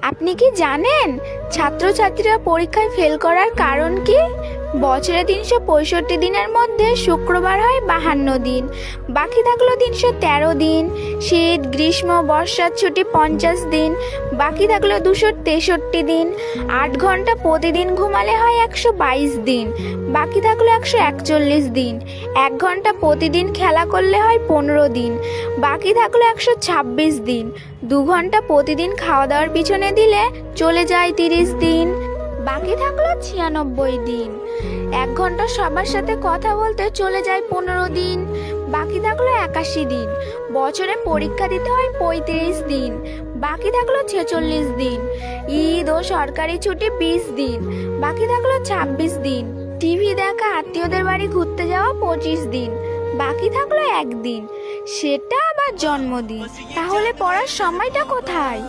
আপনি কি জানেন ছাত্রছাত্রীরা পরীক্ষায় ফেল করার কারণ কি? বছরে 365 দিনের মধ্যে শুক্রবার হয় 52 দিন, বাকি থাকলো 313 দিন। শীত, গ্রীষ্ম, বর্ষার ছুটি 50 দিন, বাকি থাকলো 263 দিন। 8 ঘন্টা প্রতিদিন ঘুমালে হয় 122 দিন, বাকি থাকলো 141 দিন। 1 ঘন্টা প্রতিদিন খেলা করলে হয় 15 দিন, বাকি থাকলো 126 দিন। 2 ঘন্টা প্রতিদিন খাওয়া দাওয়ার পিছনে দিলে চলে যায় 30 দিন, বাকি থাকলো 96 দিন। 1 ঘন্টা সবার সাথে কথা বলতে চলে যায় 15 দিন, বাকি থাকলো 81 দিন। বছরে পরীক্ষা দিতে হয় 35 দিন, বাকি থাকলো 46 দিন। ঈদ ও সরকারি ছুটি 20 দিন, বাকি থাকলো 26 দিন। টিভি দেখা, আত্মীয়দের বাড়ি ঘুরতে যাওয়া 25 দিন, বাকি থাকলো 1 দিন। সেটা আবার জন্মদিন। তাহলে পড়ার সময়টা কোথায়?